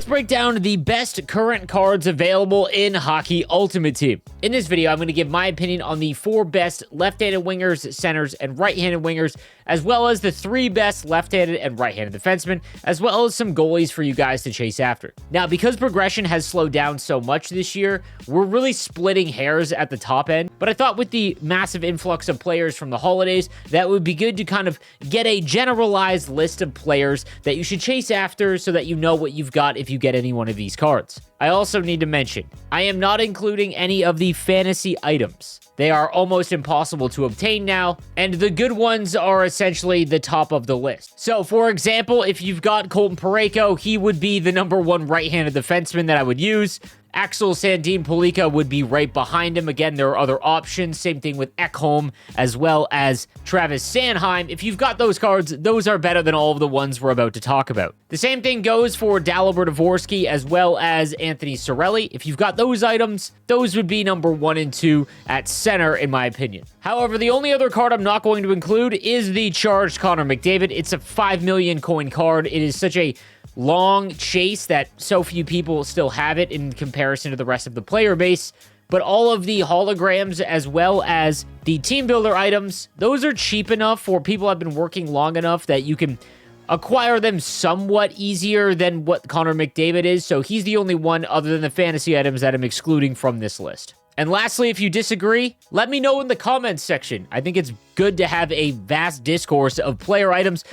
break down the best current cards available in Hockey Ultimate Team. In this video, I'm going to give my opinion on the 4 best left-handed wingers, centers, and right-handed wingers, as well as the 3 best left-handed and right-handed defensemen, as well as some goalies for you guys to chase after. Now, because progression has slowed down so much this year, we're really splitting hairs at the top end, but I thought with the massive influx of players from the holidays, that would be good to kind of get a generalized list of players that you should chase after so that you know what you've got if you get any one of these cards. I also need to mention, I am not including any of the fantasy items. They are almost impossible to obtain now, and the good ones are essentially the top of the list. So, for example, if you've got Colton Parayko, he would be the #1 right-handed defenseman that I would use. Axel Sandin Polika would be right behind him. Again, there are other options. Same thing with Ekholm, as well as Travis Sanheim. If you've got those cards, those are better than all of the ones we're about to talk about. The same thing goes for Dalibor Dvorsky, as well as Anthony Cirelli. If you've got those items, those would be #1 and 2 at center, in my opinion. However, the only other card I'm not going to include is the charged Connor McDavid. It's a 5 million coin card. It is such a long chase that so few people still have it in comparison to the rest of the player base. But all of the holograms as well as the team builder items, those are cheap enough for people who have been working long enough that you can acquire them somewhat easier than what Connor McDavid is. So he's the only one other than the fantasy items that I'm excluding from this list. And lastly, if you disagree, let me know in the comments section. I think it's good to have a vast discourse of player items.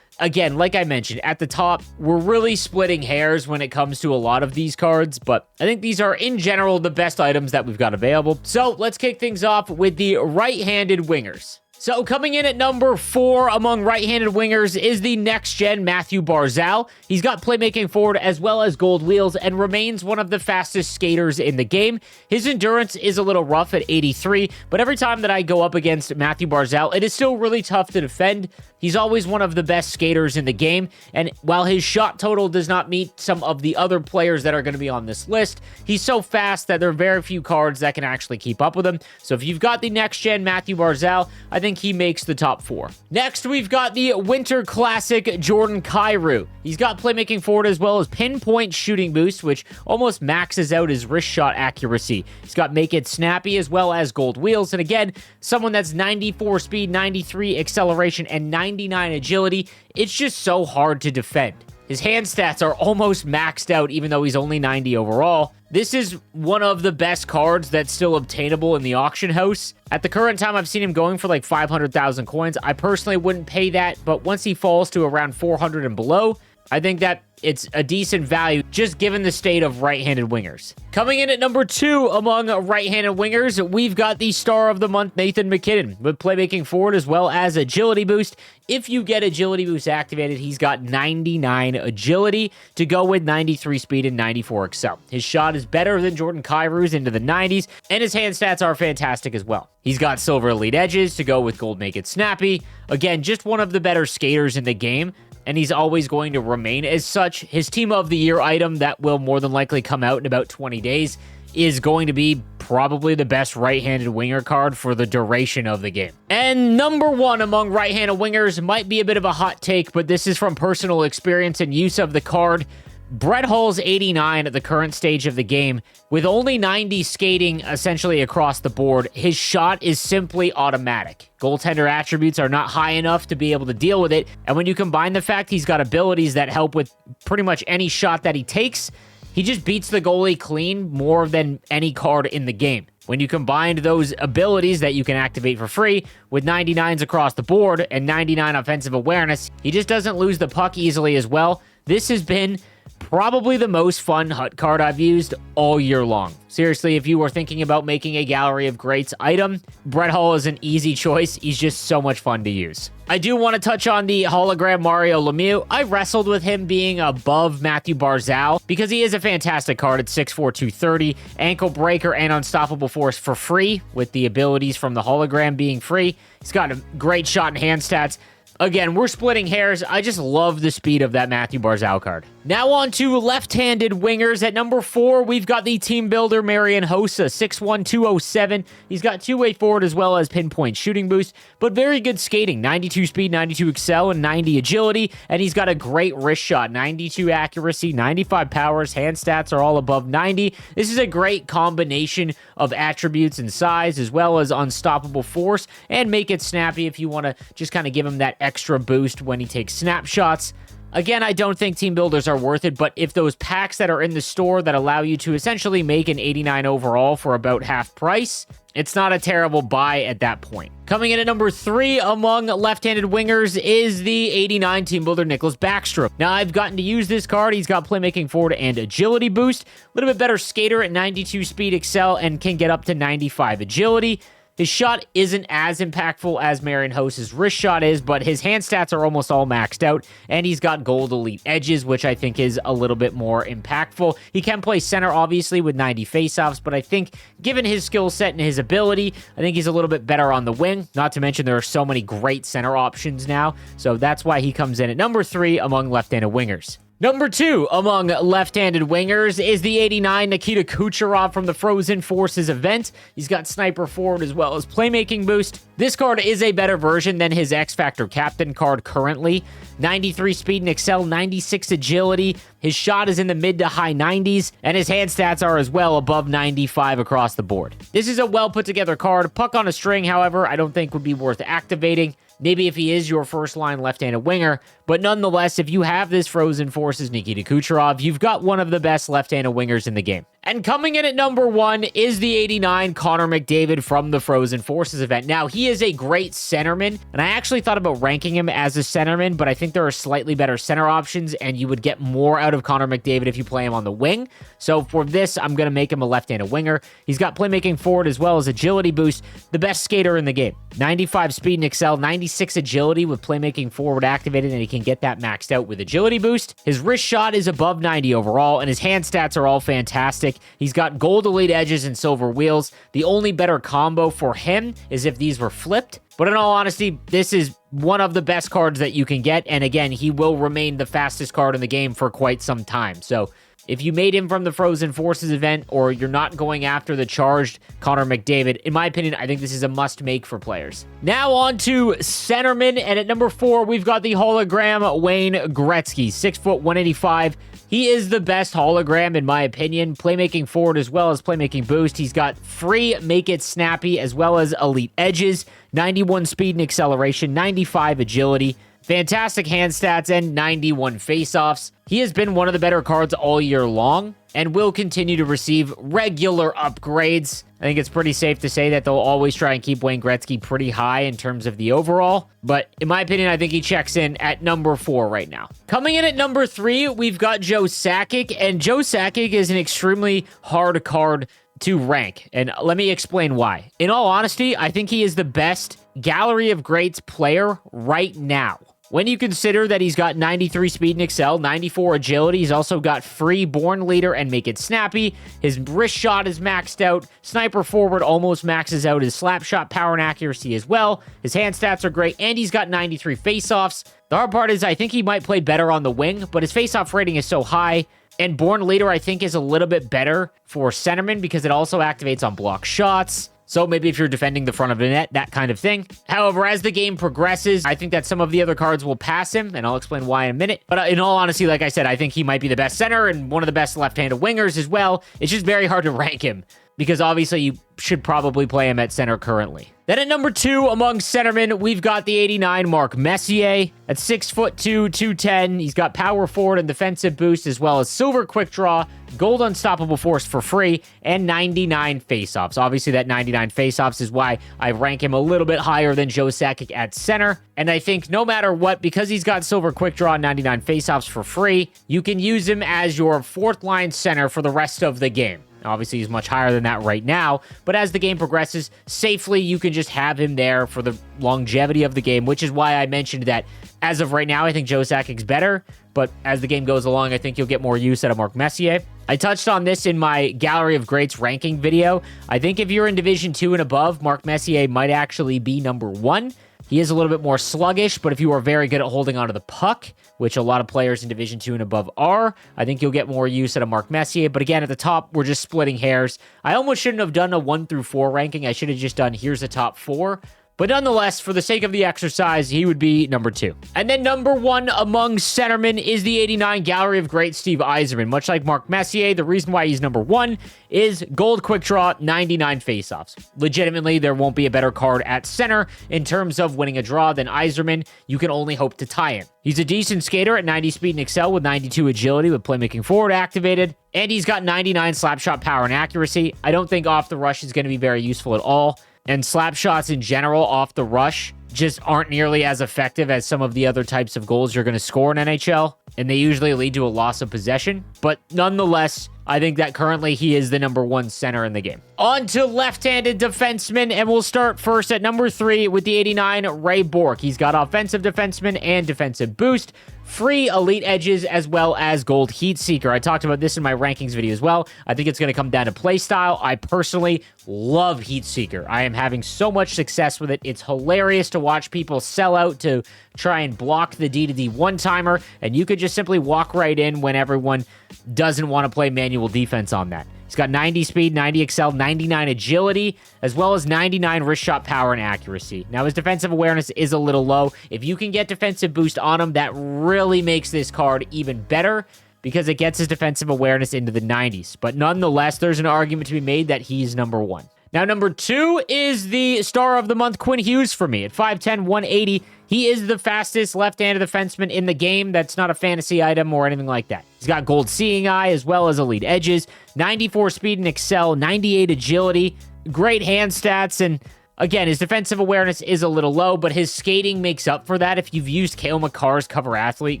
Again, like I mentioned, at the top, we're really splitting hairs when it comes to a lot of these cards, but I think these are, in general, the best items that we've got available. So let's kick things off with the right-handed wingers. So coming in at number 4 among right-handed wingers is the next-gen Matthew Barzal. He's got playmaking forward as well as gold wheels and remains one of the fastest skaters in the game. His endurance is a little rough at 83, but every time that I go up against Matthew Barzal, it is still really tough to defend. He's always one of the best skaters in the game, and while his shot total does not meet some of the other players that are going to be on this list, he's so fast that there are very few cards that can actually keep up with him. So if you've got the next-gen Matthew Barzal, I think he makes the top 4. Next, we've got the Winter Classic Jordan Kyrou. He's got playmaking forward as well as pinpoint shooting boost, which almost maxes out his wrist shot accuracy. He's got make it snappy as well as gold wheels, and again, someone that's 94 speed, 93 acceleration, and 99 agility. It's just so hard to defend. His hand stats are almost maxed out, even though he's only 90 overall. This is one of the best cards that's still obtainable in the auction house. At the current time, I've seen him going for like 500,000 coins. I personally wouldn't pay that, but once he falls to around 400 and below, I think that it's a decent value, just given the state of right-handed wingers. Coming in at number 2 among right-handed wingers, we've got the star of the month, Nathan MacKinnon, with playmaking forward as well as agility boost. If you get agility boost activated, he's got 99 agility to go with 93 speed and 94 excel. His shot is better than Jordan Kyrou's into the 90s, and his hand stats are fantastic as well. He's got silver elite edges to go with gold make it snappy. Again, just one of the better skaters in the game, and he's always going to remain as such. His Team of the Year item that will more than likely come out in about 20 days is going to be probably the best right-handed winger card for the duration of the game. And number 1 among right-handed wingers might be a bit of a hot take, but this is from personal experience and use of the card. Brett Hull's 89 at the current stage of the game. With only 90 skating essentially across the board, his shot is simply automatic. Goaltender attributes are not high enough to be able to deal with it, and when you combine the fact he's got abilities that help with pretty much any shot that he takes, he just beats the goalie clean more than any card in the game. When you combine those abilities that you can activate for free with 99s across the board and 99 offensive awareness, he just doesn't lose the puck easily as well. This has been probably the most fun HUT card I've used all year long. Seriously, if you were thinking about making a Gallery of Greats item, Brett Hull is an easy choice. He's just so much fun to use. I do want to touch on the hologram Mario Lemieux. I wrestled with him being above Matthew Barzal because he is a fantastic card at 6'4", 230, ankle breaker and unstoppable force for free, with the abilities from the hologram being free. He's got a great shot and hand stats. Again, we're splitting hairs. I just love the speed of that Matthew Barzal card. Now on to left-handed wingers. At number 4, we've got the team builder, Marian Hossa, 6'1", 207. He's got two-way forward as well as pinpoint shooting boost, but very good skating, 92 speed, 92 excel, and 90 agility, and he's got a great wrist shot, 92 accuracy, 95 powers, hand stats are all above 90. This is a great combination of attributes and size, as well as unstoppable force, and make it snappy if you want to just kind of give him that extra boost when he takes snapshots. Again, I don't think team builders are worth it, but if those packs that are in the store that allow you to essentially make an 89 overall for about half price, it's not a terrible buy at that point. Coming in at number 3 among left-handed wingers is the 89 team builder, Nicholas Backstrom. Now, I've gotten to use this card. He's got playmaking forward and agility boost. A little bit better skater at 92 speed excel and can get up to 95 agility. His shot isn't as impactful as Marian Hossa's wrist shot is, but his hand stats are almost all maxed out, and he's got gold elite edges, which I think is a little bit more impactful. He can play center, obviously, with 90 faceoffs, but I think given his skill set and his ability, I think he's a little bit better on the wing. Not to mention there are so many great center options now, so that's why he comes in at number 3 among left-handed wingers. Number 2 among left-handed wingers is the 89 Nikita Kucherov from the Frozen Forces event. He's got sniper forward as well as playmaking boost. This card is a better version than his X Factor captain card currently. 93 speed and excel, 96 agility. His shot is in the mid to high 90s, and his hand stats are as well above 95 across the board. This is a well put together card. Puck on a string, however, I don't think would be worth activating. Maybe if he is your first-line left-handed winger, but nonetheless, if you have this Frozen Forces Nikita Kucherov, you've got one of the best left-handed wingers in the game. And coming in at number 1 is the 89 Connor McDavid from the Frozen Forces event. Now, he is a great centerman, and I actually thought about ranking him as a centerman, but I think there are slightly better center options, and you would get more out of Connor McDavid if you play him on the wing. So for this, I'm going to make him a left-handed winger. He's got playmaking forward as well as agility boost, the best skater in the game. 95 speed and excel, 96 agility with playmaking forward activated, and he can get that maxed out with agility boost. His wrist shot is above 90 overall, and his hand stats are all fantastic. He's got gold elite edges and silver wheels. The only better combo for him is if these were flipped. But in all honesty, this is one of the best cards that you can get. And again, he will remain the fastest card in the game for quite some time. So if you made him from the Frozen Forces event, or you're not going after the charged Connor McDavid, in my opinion, I think this is a must-make for players. Now on to centerman, and at number 4, we've got the hologram Wayne Gretzky, 6', 185. He is the best hologram, in my opinion. Playmaking forward as well as playmaking boost. He's got free make it snappy as well as elite edges, 91 speed and acceleration, 95 agility, fantastic hand stats, and 91 faceoffs. He has been one of the better cards all year long and will continue to receive regular upgrades. I think it's pretty safe to say that they'll always try and keep Wayne Gretzky pretty high in terms of the overall. But in my opinion, I think he checks in at number 4 right now. Coming in at number 3, we've got Joe Sakic. And Joe Sakic is an extremely hard card to rank. And let me explain why. In all honesty, I think he is the best Gallery of Greats player right now. When you consider that he's got 93 speed and excel, 94 agility, he's also got free born leader and make it snappy. His wrist shot is maxed out. Sniper forward almost maxes out his slap shot power and accuracy as well. His hand stats are great, and he's got 93 faceoffs. The hard part is I think he might play better on the wing, but his faceoff rating is so high. And born leader, I think, is a little bit better for centerman because it also activates on block shots. So maybe if you're defending the front of the net, that kind of thing. However, as the game progresses, I think that some of the other cards will pass him, and I'll explain why in a minute. But in all honesty, like I said, I think he might be the best center and one of the best left-handed wingers as well. It's just very hard to rank him because obviously you should probably play him at center currently. Then at number 2 among centermen, we've got the 89 Mark Messier. At 6'2", 210, he's got power forward and defensive boost, as well as silver quick draw, gold unstoppable force for free, and 99 faceoffs. Obviously, that 99 faceoffs is why I rank him a little bit higher than Joe Sakic at center. And I think no matter what, because he's got silver quick draw and 99 faceoffs for free, you can use him as your 4th line center for the rest of the game. Obviously, he's much higher than that right now, but as the game progresses, safely, you can just have him there for the longevity of the game, which is why I mentioned that as of right now, I think Joe Sakic's better, but as the game goes along, I think you'll get more use out of Mark Messier. I touched on this in my Gallery of Greats ranking video. I think if you're in Division 2 and above, Mark Messier might actually be number 1. He is a little bit more sluggish, but if you are very good at holding onto the puck, which a lot of players in Division 2 and above are, I think you'll get more use out of Mark Messier. But again, at the top, we're just splitting hairs. I almost shouldn't have done a 1 through 4 ranking. I should have just done here's the top 4. But nonetheless, for the sake of the exercise, he would be number 2. And then number 1 among centermen is the 89 Gallery of Great Steve Yzerman. Much like Mark Messier, the reason why he's number 1 is gold quick draw, 99 faceoffs. Legitimately, there won't be a better card at center in terms of winning a draw than Yzerman. You can only hope to tie him. He's a decent skater at 90 speed and excel with 92 agility with playmaking forward activated. And he's got 99 slap shot power and accuracy. I don't think off the rush is going to be very useful at all. And slap shots in general off the rush just aren't nearly as effective as some of the other types of goals you're going to score in NHL. And they usually lead to a loss of possession. But nonetheless, I think that currently he is the number 1 center in the game. On to left-handed defensemen, and we'll start first at number 3 with the 89 Ray Bourque. He's got offensive defenseman and defensive boost, free elite edges, as well as gold heat seeker. I talked about this in my rankings video as well. I think it's going to come down to play style. I personally love heat seeker. I am having so much success with it. It's hilarious to watch people sell out to try and block the D-to-D one-timer, and you could just simply walk right in when everyone doesn't want to play manual defense on that. He's got 90 speed, 90 excel, 99 agility, as well as 99 wrist shot power and accuracy. Now, his defensive awareness is a little low. If you can get defensive boost on him, that really makes this card even better because it gets his defensive awareness into the 90s. But nonetheless, there's an argument to be made that he's number 1. Now, number 2 is the star of the month, Quinn Hughes, for me. At 5'10", 180, he is the fastest left-handed defenseman in the game. That's not a fantasy item or anything like that. He's got gold seeing eye as well as elite edges, 94 speed and excel, 98 agility, great hand stats, and again, his defensive awareness is a little low, but his skating makes up for that. If you've used Cale Makar's cover athlete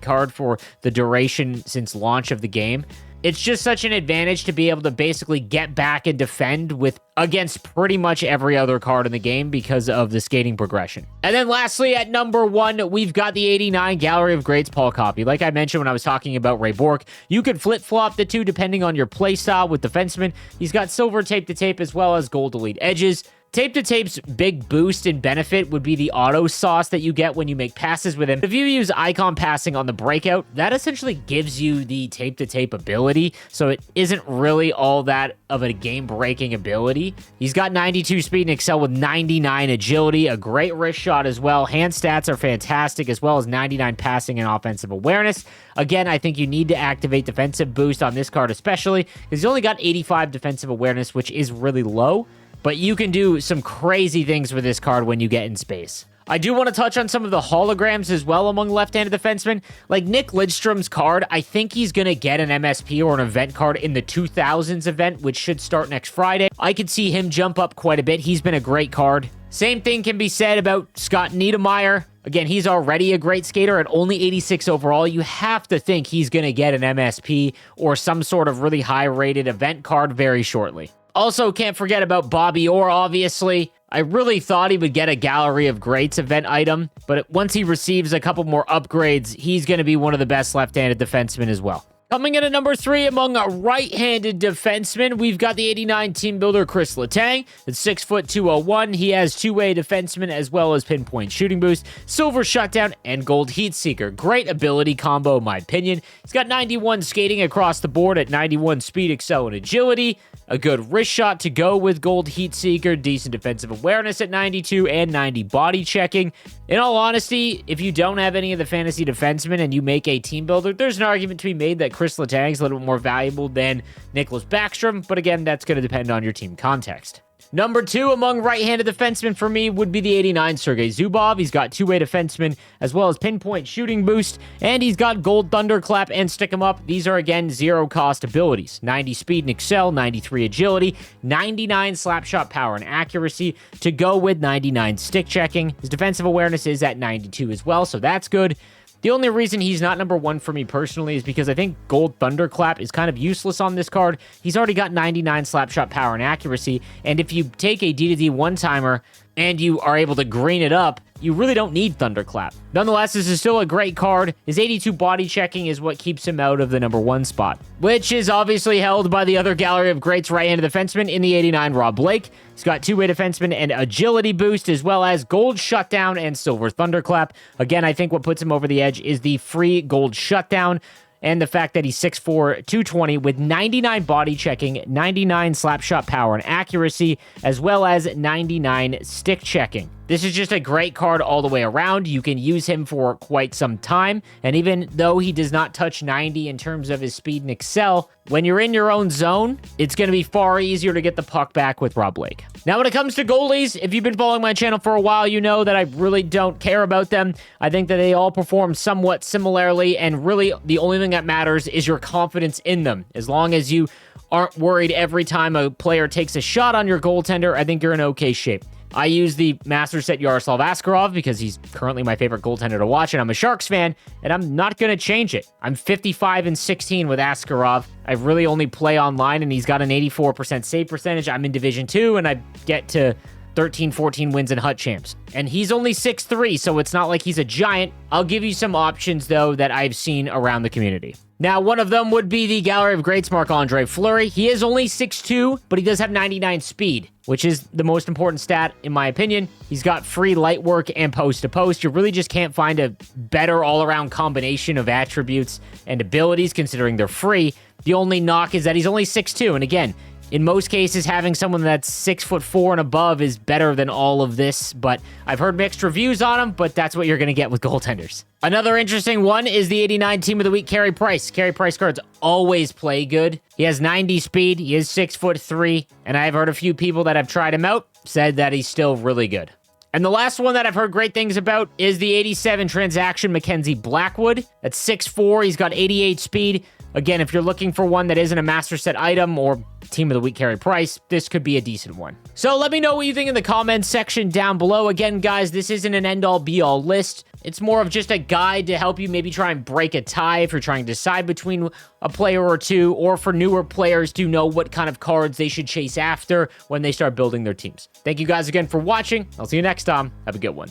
card for the duration since launch of the game, it's just such an advantage to be able to basically get back and defend with against pretty much every other card in the game because of the skating progression. And then lastly, at number 1, we've got the 89 Gallery of Greats Paul Coffey. Like I mentioned when I was talking about Ray Bourque, you could flip-flop the two depending on your play style with defenseman. He's got silver tape-to-tape as well as gold elite edges. Tape-to-Tape's big boost and benefit would be the auto sauce that you get when you make passes with him. If you use icon passing on the breakout, that essentially gives you the tape-to-tape ability, so it isn't really all that of a game-breaking ability. He's got 92 speed and excel with 99 agility, a great wrist shot as well. Hand stats are fantastic, as well as 99 passing and offensive awareness. Again, I think you need to activate defensive boost on this card especially, because he's only got 85 defensive awareness, which is really low. But you can do some crazy things with this card when you get in space. I do want to touch on some of the holograms as well among left-handed defensemen. Like Nick Lidstrom's card, I think he's going to get an MSP or an event card in the 2000s event, which should start next Friday. I could see him jump up quite a bit. He's been a great card. Same thing can be said about Scott Niedermayer. Again, he's already a great skater at only 86 overall. You have to think he's going to get an MSP or some sort of really high-rated event card very shortly. Also, can't forget about Bobby Orr, obviously. I really thought he would get a Gallery of Greats event item, but once he receives a couple more upgrades, he's going to be one of the best left-handed defensemen as well. Coming in at number 3 among right-handed defensemen, we've got the 89 team builder Chris Letang. At 6'2", 201, he has two-way defenseman as well as pinpoint shooting boost, silver shutdown, and gold heat seeker. Great ability combo, in my opinion. He's got 91 skating across the board at 91 speed, excel, and agility. A good wrist shot to go with gold heat seeker, decent defensive awareness at 92, and 90 body checking. In all honesty, if you don't have any of the fantasy defensemen and you make a team builder, there's an argument to be made that Chris Letang is a little bit more valuable than Nicholas Backstrom, but again, that's going to depend on your team context. Number 2 among right-handed defensemen for me would be the 89 Sergei Zubov. He's got two-way defenseman as well as pinpoint shooting boost, and he's got gold thunderclap and stick 'em up. These are, again, zero-cost abilities. 90 speed and excel, 93 agility, 99 slapshot power and accuracy to go with 99 stick checking. His defensive awareness is at 92 as well, so that's good. The only reason he's not number 1 for me personally is because I think Gold Thunderclap is kind of useless on this card. He's already got 99 slapshot power and accuracy, and if you take a D2D one-timer, and you are able to green it up, you really don't need Thunderclap. Nonetheless, this is still a great card. His 82 body checking is what keeps him out of the #1 spot, which is obviously held by the other Gallery of Greats right-handed defenseman in the 89, Rob Blake. He's got two-way defenseman and agility boost, as well as gold shutdown and silver Thunderclap. Again, I think what puts him over the edge is the free gold shutdown, and the fact that he's 6'4", 220 with 99 body checking, 99 slap shot power and accuracy, as well as 99 stick checking. This is just a great card all the way around. You can use him for quite some time, and even though he does not touch 90 in terms of his speed and excel, when you're in your own zone, it's going to be far easier to get the puck back with Rob Blake. Now, when it comes to goalies, if you've been following my channel for a while, you know that I really don't care about them. I think that they all perform somewhat similarly, and really the only thing that matters is your confidence in them. As long as you aren't worried every time a player takes a shot on your goaltender, I think you're in okay shape. I use the Master Set Yaroslav Askarov because he's currently my favorite goaltender to watch, and I'm a Sharks fan, and I'm not going to change it. I'm 55-16 with Askarov. I really only play online, and he's got an 84% save percentage. I'm in Division 2, and I get to 13, 14 wins in Hut Champs. And he's only 6'3", so it's not like he's a giant. I'll give you some options, though, that I've seen around the community. Now, one of them would be the Gallery of Greats Marc-Andre Fleury. He is only 6'2", but he does have 99 speed, which is the most important stat, in my opinion. He's got free light work and post-to-post. You really just can't find a better all-around combination of attributes and abilities, considering they're free. The only knock is that he's only 6'2", and again, in most cases, having someone that's 6'4" and above is better than all of this, but I've heard mixed reviews on him, but that's what you're going to get with goaltenders. Another interesting one is the 89 Team of the Week, Carey Price. Carey Price cards always play good. He has 90 speed, he is 6'3", and I've heard a few people that have tried him out said that he's still really good. And the last one that I've heard great things about is the 87 Transaction Mackenzie Blackwood. At 6'4", he's got 88 speed. Again, if you're looking for one that isn't a Master Set item or Team of the Week Carey Price, this could be a decent one. So let me know what you think in the comments section down below. Again, guys, this isn't an end-all be-all list. It's more of just a guide to help you maybe try and break a tie if you're trying to decide between a player or two, or for newer players to know what kind of cards they should chase after when they start building their teams. Thank you guys again for watching. I'll see you next time. Have a good one.